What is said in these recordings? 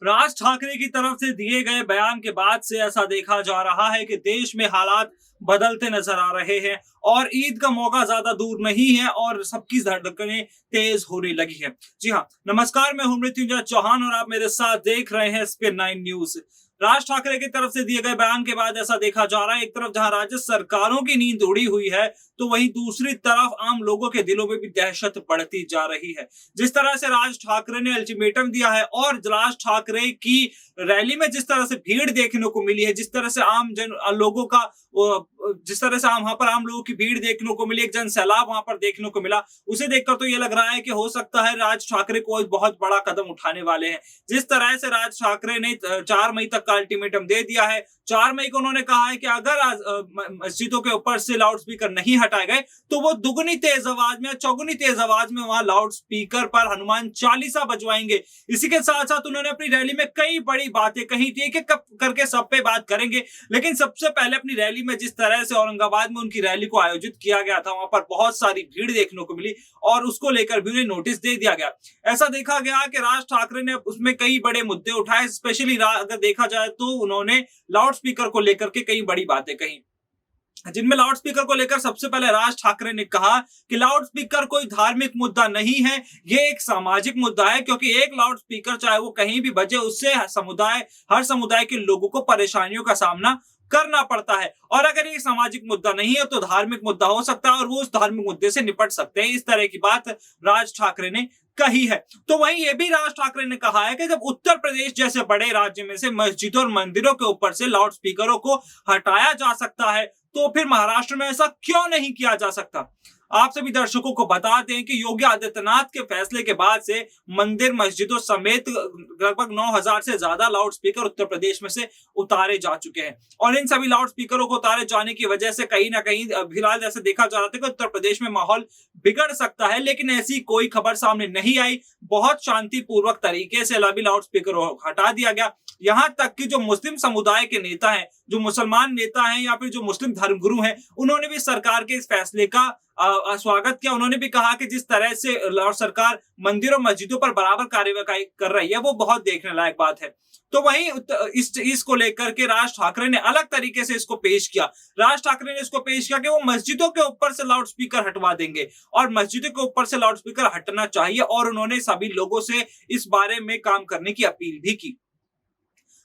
राज ठाकरे की तरफ से दिए गए बयान के बाद से ऐसा देखा जा रहा है कि देश में हालात बदलते नजर आ रहे हैं और ईद का मौका ज्यादा दूर नहीं है और सबकी धड़कनें तेज होने लगी है। जी हाँ, नमस्कार, मैं हूं मृत्युंजय चौहान और आप मेरे साथ देख रहे हैं स्पिन 9 न्यूज। राज ठाकरे की तरफ से दिए गए बयान के बाद ऐसा देखा जा रहा है, एक तरफ जहां राज्य सरकारों की नींद उड़ी हुई है तो वहीं दूसरी तरफ आम लोगों के दिलों में भी दहशत बढ़ती जा रही है। जिस तरह से राज ठाकरे ने अल्टीमेटम दिया है और राज ठाकरे की रैली में जिस तरह से भीड़ देखने को मिली है, जिस तरह से आम जन लोगों का जिस तरह से वहां पर आम लोगों की भीड़ देखने को मिली, एक जन सैलाब वहां पर देखने को मिला, उसे देखकर तो ये लग रहा है कि हो सकता है राज ठाकरे कोई बहुत बड़ा कदम उठाने वाले हैं। जिस तरह से राज ठाकरे ने 4 मई तक का अल्टीमेटम दे दिया है, 4 मई को उन्होंने कहा है कि अगर मस्जिदों के ऊपर से लाउड स्पीकर नहीं हटाए गए तो वो दुगनी तेज आवाज में, चौगुनी तेज आवाज में वहां लाउड स्पीकर पर हनुमान चालीसा बजवाएंगे। इसी के साथ साथ उन्होंने अपनी रैली में कई बड़ी बातें कही थी, एक एक करके सब पे बात करेंगे, लेकिन सबसे पहले अपनी रैली में जिस तरह से औरंगाबाद में उनकी रैली को आयोजित किया गया था, वहां पर बहुत सारी भीड़ देखने को मिली और उसको लेकर भी उन्हें नोटिस दे दिया गया। ऐसा देखा गया कि राज ठाकरे ने उसमें कई बड़े मुद्दे उठाए, स्पेशली अगर देखा जाए तो उन्होंने लाउड स्पीकर को लेकर के कई बड़ी बातें कही, जिनमें लाउड स्पीकर को लेकर सबसे पहले राज ठाकरे ने कहा कि लाउड स्पीकर कोई धार्मिक मुद्दा नहीं है, ये एक सामाजिक मुद्दा है, क्योंकि एक लाउड स्पीकर चाहे वो कहीं भी बजे उससे हर समुदाय के लोगों को परेशानियों का सामना करना पड़ता है। और अगर ये सामाजिक मुद्दा नहीं है तो धार्मिक मुद्दा हो सकता है और वो उस धार्मिक मुद्दे से निपट सकते हैं। इस तरह की बात राज ठाकरे ने कही है। तो वहीं ये भी राज ठाकरे ने कहा है कि जब उत्तर प्रदेश जैसे बड़े राज्य में से मस्जिदों और मंदिरों के ऊपर से लाउड स्पीकरों को हटाया जा सकता है तो फिर महाराष्ट्र में ऐसा क्यों नहीं किया जा सकता। आप सभी दर्शकों को बता दें कि योगी आदित्यनाथ के फैसले के बाद से मंदिर मस्जिदों समेत लगभग 9000 से ज्यादा लाउड स्पीकर उत्तर प्रदेश में से उतारे जा चुके हैं और इन सभी लाउड स्पीकरों को उतारे जाने की वजह से कहीं ना कहीं फिलहाल जैसे देखा जा रहा था कि उत्तर प्रदेश में माहौल बिगड़ सकता है, लेकिन ऐसी कोई खबर सामने नहीं आई। बहुत शांतिपूर्वक तरीके से सभी लाउड स्पीकर हटा दिया गया। यहाँ तक कि जो मुस्लिम समुदाय के नेता हैं, जो मुसलमान नेता हैं या फिर जो मुस्लिम धर्मगुरु हैं, उन्होंने भी सरकार के इस फैसले का स्वागत किया। उन्होंने भी कहा कि जिस तरह से सरकार मंदिरों मस्जिदों पर बराबर कार्यवाही कर रही है वो बहुत देखने लायक बात है। तो वहीं इसको लेकर के राज ठाकरे ने अलग तरीके से इसको पेश किया। राज ठाकरे ने इसको पेश किया कि वो मस्जिदों के ऊपर से लाउड स्पीकर हटवा देंगे और मस्जिदों के ऊपर से लाउड स्पीकर हटना चाहिए और उन्होंने सभी लोगों से इस बारे में काम करने की अपील भी की।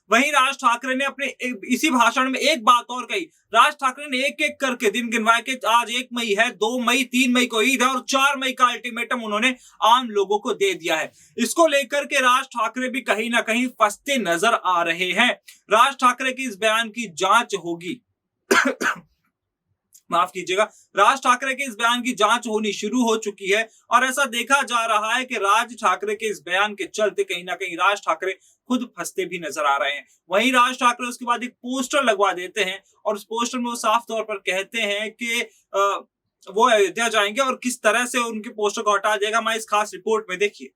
वहीं राज ठाकरे ने अपने इसी भाषण में एक बात और कही। राज ठाकरे ने एक एक करके दिन गिनवाए कि आज 1 मई है, 2 मई, 3 मई को ईद है और 4 मई का अल्टीमेटम उन्होंने आम लोगों को दे दिया है। इसको लेकर के राज ठाकरे भी कहीं ना कहीं फंसते नजर आ रहे हैं। राज ठाकरे की इस बयान की जांच होगी माफ कीजिएगा, राज ठाकरे के इस बयान की जांच होनी शुरू हो चुकी है और ऐसा देखा जा रहा है कि राज ठाकरे के इस बयान के चलते कहीं ना कहीं राज ठाकरे खुद फंसते भी नजर आ रहे हैं। वहीं राज ठाकरे उसके बाद एक पोस्टर लगवा देते हैं और उस पोस्टर में वो साफ तौर पर कहते हैं कि वो अयोध्या जाएंगे और किस तरह से उनके पोस्टर को हटा देगा। मैं इस खास रिपोर्ट में देखिए।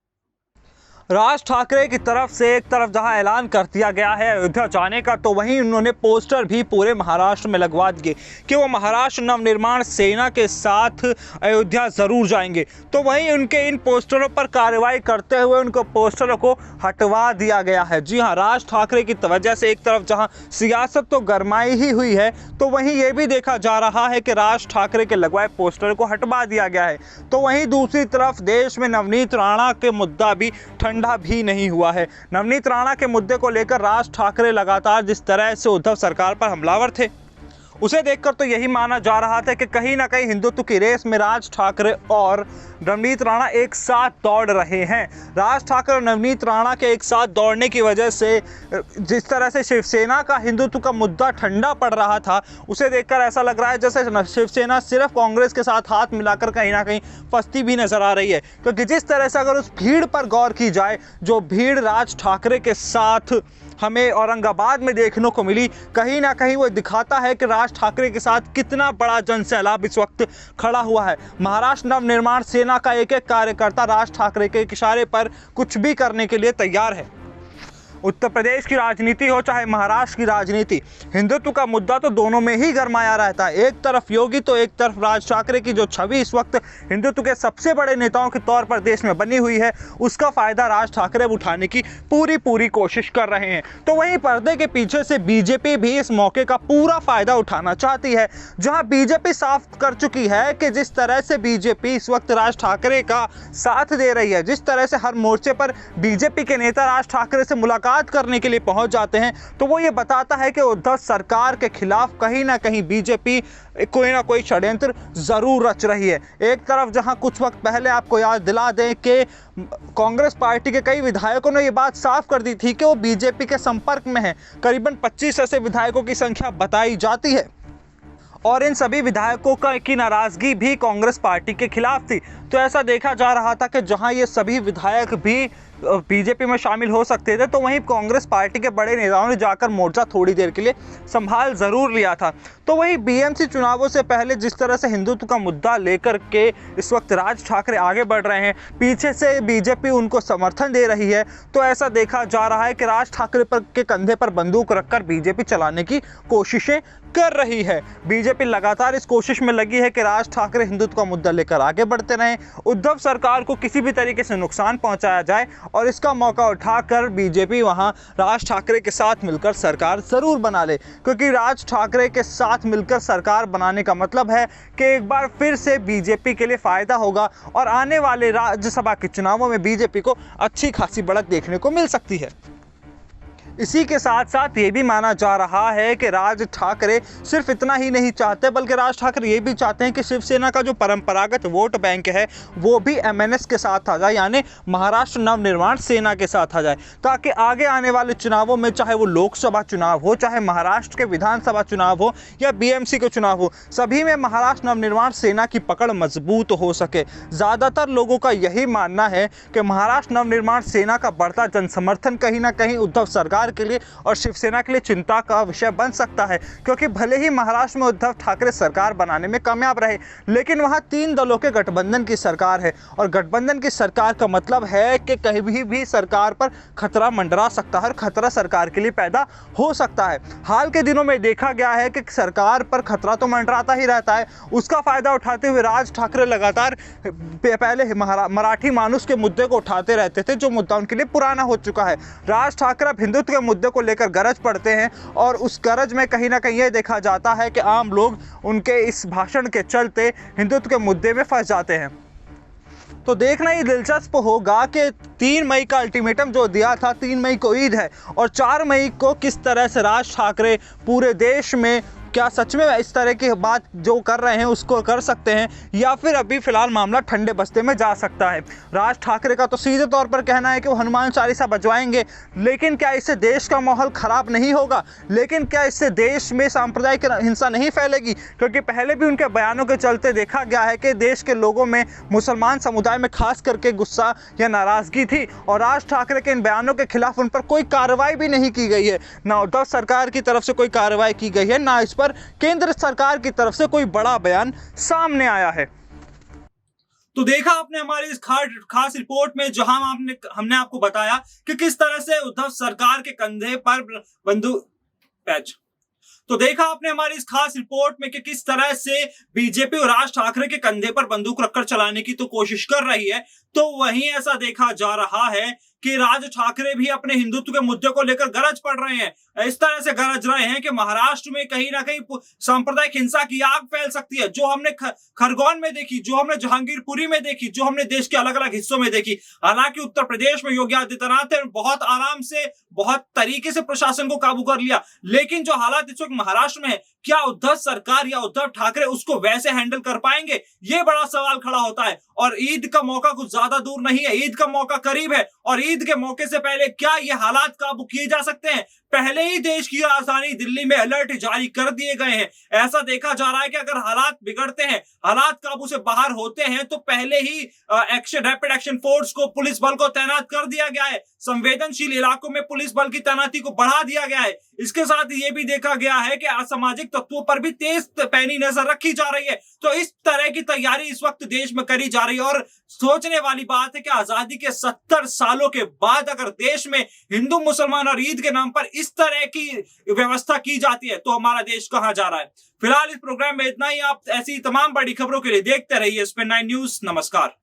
राज ठाकरे की तरफ से एक तरफ जहां ऐलान कर दिया गया है अयोध्या जाने का, तो वहीं उन्होंने पोस्टर भी पूरे महाराष्ट्र में लगवा दिए कि वो महाराष्ट्र नवनिर्माण सेना के साथ अयोध्या ज़रूर जाएंगे। तो वहीं उनके इन पोस्टरों पर कार्रवाई करते हुए उनको पोस्टरों को हटवा दिया गया है। जी हाँ, राज ठाकरे की वजह से एक तरफ जहाँ सियासत तो गरमाई ही हुई है तो वहीं ये भी देखा जा रहा है कि राज ठाकरे के लगवाए पोस्टर को हटवा दिया गया है। तो वहीं दूसरी तरफ देश में नवनीत राणा के मुद्दा भी ठंडा भी नहीं हुआ है। नवनीत राणा के मुद्दे को लेकर राज ठाकरे लगातार जिस तरह से उद्धव सरकार पर हमलावर थे, उसे देखकर तो यही माना जा रहा था कि कहीं ना कहीं हिंदुत्व की रेस में राज ठाकरे और नवनीत राणा एक साथ दौड़ रहे हैं। राज ठाकरे और नवनीत राणा के एक साथ दौड़ने की वजह से जिस तरह से शिवसेना का हिंदुत्व का मुद्दा ठंडा पड़ रहा था, उसे देखकर ऐसा लग रहा है जैसे शिवसेना सिर्फ कांग्रेस के साथ हाथ मिलाकर कहीं ना कहीं फंसती भी नजर आ रही है। क्योंकि जिस तरह से अगर उस भीड़ पर गौर की जाए, जो भीड़ राज ठाकरे के साथ हमें औरंगाबाद में देखने को मिली, कहीं ना कहीं वो दिखाता है कि राज ठाकरे के साथ कितना बड़ा जनसैलाब इस वक्त खड़ा हुआ है। महाराष्ट्र नवनिर्माण सेना का एक एक कार्यकर्ता राज ठाकरे के इशारे पर कुछ भी करने के लिए तैयार है। उत्तर प्रदेश की राजनीति हो चाहे महाराष्ट्र की राजनीति, हिंदुत्व का मुद्दा तो दोनों में ही गरमाया रहता है। एक तरफ योगी तो एक तरफ राज ठाकरे की जो छवि इस वक्त हिंदुत्व के सबसे बड़े नेताओं के तौर पर देश में बनी हुई है, उसका फायदा राज ठाकरे उठाने की पूरी कोशिश कर रहे हैं। तो वहीं पर्दे के पीछे से बीजेपी भी इस मौके का पूरा फायदा उठाना चाहती है, जहां बीजेपी साफ कर चुकी है कि जिस तरह से बीजेपी इस वक्त राज ठाकरे का साथ दे रही है, जिस तरह से हर मोर्चे पर बीजेपी के नेता राज ठाकरे से मुलाकात करने के लिए पहुंच जाते हैं, तो वो ये बताता है कि उद्धव सरकार के खिलाफ कहीं ना कहीं बीजेपी कोई ना कोई षड्यंत्र जरूर रच रही है। एक तरफ जहां कुछ वक्त पहले आपको याद दिला दें कि कांग्रेस पार्टी के कई विधायकों ने ये बात साफ कर दी थी कि वो बीजेपी के संपर्क में हैं, करीबन 25 ऐसे विधायकों की संख्या बताई जाती है और इन सभी विधायकों की नाराजगी भी कांग्रेस पार्टी के खिलाफ थी। तो ऐसा देखा जा रहा था कि जहां ये सभी विधायक भी बीजेपी में शामिल हो सकते थे, तो वहीं कांग्रेस पार्टी के बड़े नेताओं ने जाकर मोर्चा थोड़ी देर के लिए संभाल जरूर लिया था। तो वहीं बीएमसी चुनावों से पहले जिस तरह से हिंदुत्व का मुद्दा लेकर के इस वक्त राज ठाकरे आगे बढ़ रहे हैं, पीछे से बीजेपी उनको समर्थन दे रही है, तो ऐसा देखा जा रहा है कि राज ठाकरे के कंधे पर बंदूक रखकर बीजेपी चलाने की कोशिशें कर रही है। बीजेपी लगातार इस कोशिश में लगी है कि राज ठाकरे हिंदुत्व का मुद्दा लेकर आगे बढ़ते रहें, उद्धव सरकार को किसी भी तरीके से नुकसान पहुंचाया जाए और इसका मौका उठाकर बीजेपी वहां राज ठाकरे के साथ मिलकर सरकार जरूर बना ले, क्योंकि राज ठाकरे के साथ मिलकर सरकार बनाने का मतलब है कि एक बार फिर से बीजेपी के लिए फायदा होगा और आने वाले राज्यसभा के चुनावों में बीजेपी को अच्छी खासी बढ़त देखने को मिल सकती है। इसी के साथ साथ ये भी माना जा रहा है कि राज ठाकरे सिर्फ इतना ही नहीं चाहते, बल्कि राज ठाकरे ये भी चाहते हैं कि शिवसेना का जो परंपरागत वोट बैंक है वो भी एमएनएस के साथ आ जाए, यानी महाराष्ट्र नवनिर्माण सेना के साथ आ जाए, ताकि आगे आने वाले चुनावों में, चाहे वो लोकसभा चुनाव हो, चाहे महाराष्ट्र के विधानसभा चुनाव हो या बीएमसी के चुनाव हो, सभी में महाराष्ट्र नवनिर्माण सेना की पकड़ मजबूत हो सके। ज़्यादातर लोगों का यही मानना है कि महाराष्ट्र नवनिर्माण सेना का बढ़ता जनसमर्थन कहीं ना कहीं उद्धव सरकार के लिए और शिवसेना के लिए चिंता का विषय बन सकता है, क्योंकि भले ही महाराष्ट्र में उद्धव ठाकरे सरकार बनाने में कामयाब रहे, लेकिन वहां 3 दलों के गठबंधन की सरकार है और गठबंधन की सरकार का मतलब है कि कहीं भी सरकार पर खतरा मंडरा सकता है और खतरा सरकार के लिए पैदा हो सकता है। हाल के दिनों में देखा गया है कि सरकार पर खतरा तो मंडराता ही रहता है, उसका फायदा उठाते हुए राज ठाकरे लगातार पहले मराठी मानुष के मुद्दे को उठाते रहते थे, जो मुद्दा उनके लिए पुराना हो चुका है। राज ठाकरे अब हिंदुत्व के मुद्दे को लेकर गरज पड़ते हैं और उस गरज में कहीं ना कहीं यह देखा जाता है कि आम लोग उनके इस भाषण के चलते हिंदुत्व के मुद्दे में फंस जाते हैं। तो देखना ही दिलचस्प होगा कि 3 मई का अल्टीमेटम जो दिया था, 3 मई को ईद है और 4 मई को किस तरह से राज ठाकरे पूरे देश में क्या सच में इस तरह की बात जो कर रहे हैं उसको कर सकते हैं, या फिर अभी फिलहाल मामला ठंडे बस्ते में जा सकता है। राज ठाकरे का तो सीधे तौर पर कहना है कि वो हनुमान चालीसा बजवाएंगे, लेकिन क्या इससे देश का माहौल खराब नहीं होगा? लेकिन क्या इससे देश में सांप्रदायिक हिंसा नहीं फैलेगी? क्योंकि पहले भी उनके बयानों के चलते देखा गया है कि देश के लोगों में, मुसलमान समुदाय में खास करके गुस्सा या नाराजगी थी और राज ठाकरे के इन बयानों के खिलाफ उन पर कोई कार्रवाई भी नहीं की गई है। ना उद्धव सरकार की तरफ से कोई कार्रवाई की गई है, ना इस पर केंद्र सरकार की तरफ से कोई बड़ा बयान सामने आया है। तो देखा आपने हमारी इस खास रिपोर्ट में, जहां हमने आपको बताया कि किस तरह से उद्धव सरकार के कंधे पर बंदूक पैच। तो देखा आपने हमारी इस खास रिपोर्ट में कि किस तरह से बीजेपी और राज ठाकरे के कंधे पर बंदूक रखकर चलाने की तो कोशिश कर रही है, तो वहीं ऐसा देखा जा रहा है कि राज ठाकरे भी अपने हिंदुत्व के मुद्दे को लेकर गरज पड़ रहे हैं। इस तरह से गरज रहे हैं कि महाराष्ट्र में कहीं ना कहीं सांप्रदायिक हिंसा की आग फैल सकती है, जो हमने खरगोन में देखी, जो हमने जहांगीरपुरी में देखी, जो हमने देश के अलग अलग हिस्सों में देखी। हालांकि उत्तर प्रदेश में योगी आदित्यनाथ ने बहुत आराम से, बहुत तरीके से प्रशासन को काबू कर लिया, लेकिन जो हालात इस वक्त महाराष्ट्र में है, क्या उद्धव सरकार या उद्धव ठाकरे उसको वैसे हैंडल कर पाएंगे? ये बड़ा सवाल खड़ा होता है। और ईद का मौका कुछ ज्यादा दूर नहीं है, ईद का मौका करीब है और ईद के मौके से पहले क्या ये हालात काबू किए जा सकते हैं? पहले ही देश की राजधानी दिल्ली में अलर्ट जारी कर दिए गए हैं। ऐसा देखा जा रहा है कि अगर हालात बिगड़ते हैं, हालात काबू से बाहर होते हैं, तो पहले ही रैपिड एक्शन फोर्स को, पुलिस बल को तैनात कर दिया गया है। संवेदनशील इलाकों में पुलिस बल की तैनाती को बढ़ा दिया गया है। इसके साथ ये भी देखा गया है कि असामाजिक तत्वों पर भी तेज पैनी नजर रखी जा रही है। तो इस तरह की तैयारी इस वक्त देश में करी जा रही है और सोचने वाली बात है कि आजादी के 70 सालों के बाद अगर देश में हिंदू मुसलमान और ईद के नाम पर इस तरह की व्यवस्था की जाती है तो हमारा देश कहां जा रहा है। फिलहाल इस प्रोग्राम में इतना ही। आप ऐसी तमाम बड़ी खबरों के लिए देखते रहिए स्पेन 9 न्यूज। नमस्कार।